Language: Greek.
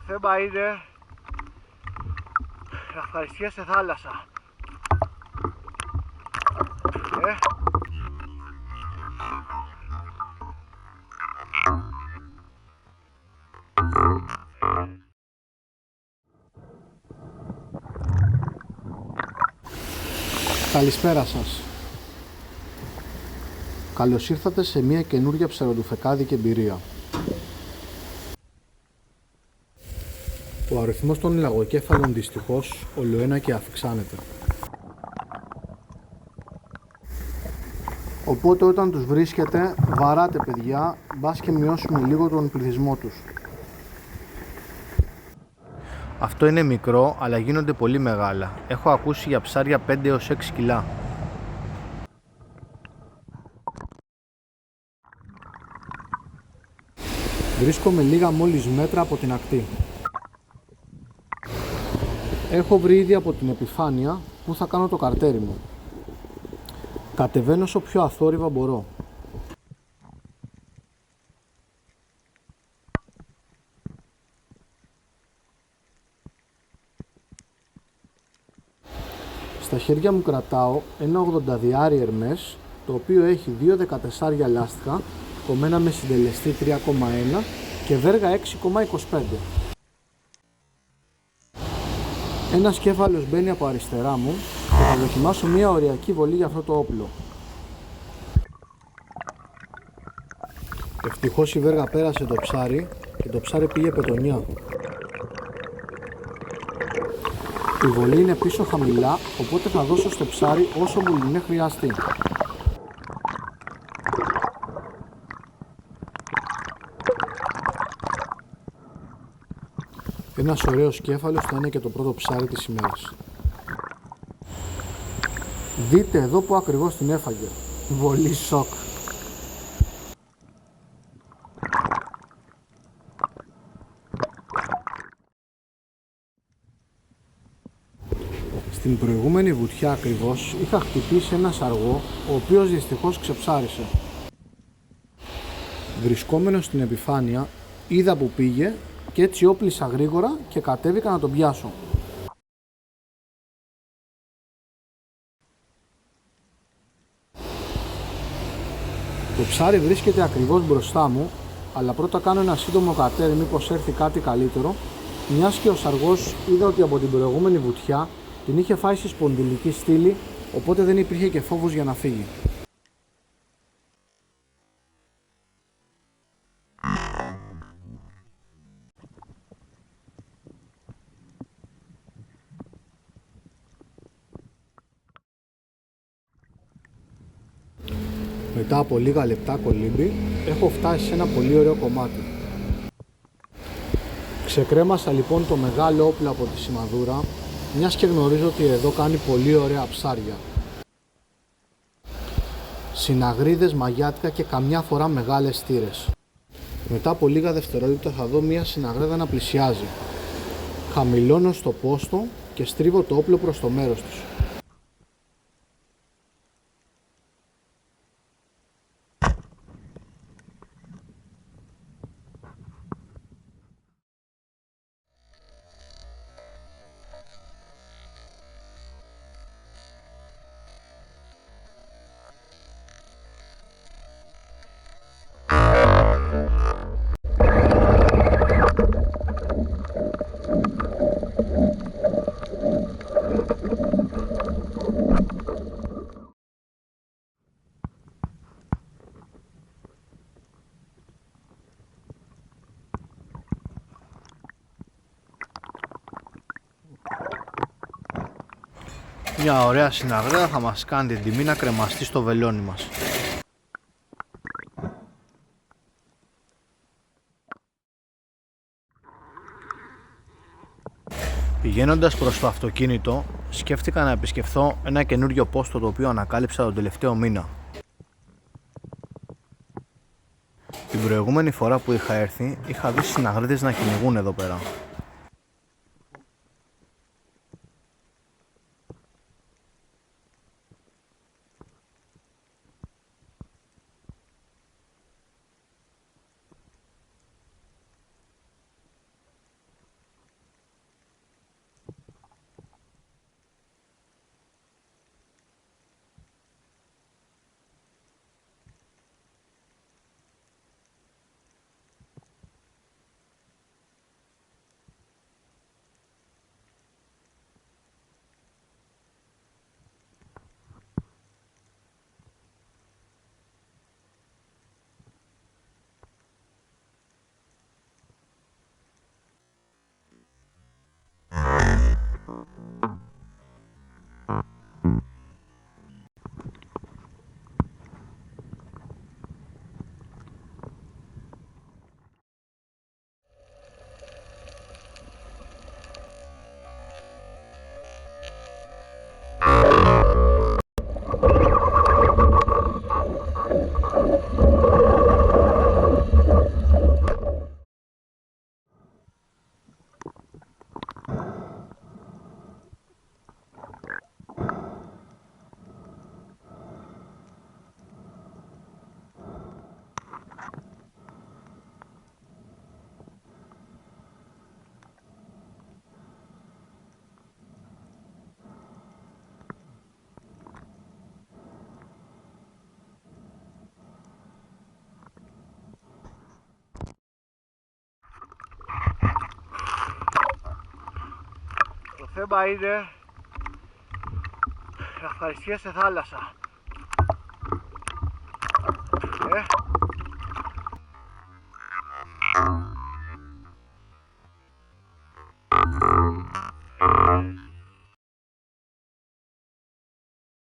θέμα είναι να ευχαριστιέσαι θάλασσα. Καλησπέρα σας. Καλώς ήρθατε σε μια καινούργια ψαροντουφεκάδικη εμπειρία. Ο αριθμός των λαγοκέφαλων δυστυχώς ολοένα και αυξάνεται. Οπότε όταν τους βρίσκετε, βαράτε παιδιά, μπας και μειώσουμε λίγο τον πληθυσμό τους. Αυτό είναι μικρό, αλλά γίνονται πολύ μεγάλα. Έχω ακούσει για ψάρια 5 έως 6 κιλά. Βρίσκομαι λίγα μόλις μέτρα από την ακτή. Έχω βρει ήδη από την επιφάνεια που θα κάνω το καρτέρι μου. Κατεβαίνω όσο πιο αθόρυβα μπορώ. Στα χέρια μου κρατάω ένα 80 Hermes, το οποίο έχει 2 14 λάστιχα κομμένα με συντελεστή 3,1 και βέργα 6,25. Ένας κέφαλος μπαίνει από αριστερά μου και θα δοκιμάσω μια οριακή βολή για αυτό το όπλο. Ευτυχώς η βέργα πέρασε το ψάρι και το ψάρι πήγε πετονιά. Η βολή είναι πίσω χαμηλά, οπότε θα δώσω στο ψάρι όσο μουλινέ χρειαστεί. Ένας ωραίος κέφαλος θα είναι και το πρώτο ψάρι της ημέρας. Δείτε εδώ που ακριβώς την έφαγε. Βολή σοκ. Στην προηγούμενη βουτιά ακριβώς είχα χτυπήσει ένα σαργό, ο οποίος δυστυχώς ξεψάρισε. Βρισκόμενος στην επιφάνεια, είδα που πήγε και έτσι όπλισα γρήγορα και κατέβηκα να τον πιάσω. Το ψάρι βρίσκεται ακριβώς μπροστά μου, αλλά πρώτα κάνω ένα σύντομο κατέρι μήπως έρθει κάτι καλύτερο, μιας και ο σαργός είδα ότι από την προηγούμενη βουτιά την είχε φάει στη σπονδυλική στήλη, οπότε δεν υπήρχε και φόβος για να φύγει. Μετά από λίγα λεπτά κολύμπη, έχω φτάσει σε ένα πολύ ωραίο κομμάτι. Ξεκρέμασα λοιπόν το μεγάλο όπλο από τη σημαδούρα, μιας και γνωρίζω ότι εδώ κάνει πολύ ωραία ψάρια. Συναγρίδες, μαγιάτικα και καμιά φορά μεγάλες στήρες. Μετά από λίγα δευτερόλεπτα θα δω μια συναγρίδα να πλησιάζει. Χαμηλώνω στο πόστο και στρίβω το όπλο προς το μέρος της. Μια ωραία συναγρίδα θα μας κάνει την τιμή να κρεμαστεί στο βελόνι μας. Πηγαίνοντας προς το αυτοκίνητο, σκέφτηκα να επισκεφθώ ένα καινούριο πόστο το οποίο ανακάλυψα τον τελευταίο μήνα. Την προηγούμενη φορά που είχα έρθει, είχα δει συναγρίδες να κυνηγούν εδώ πέρα. θέμα είναι ευχαριστία σε θάλασσα.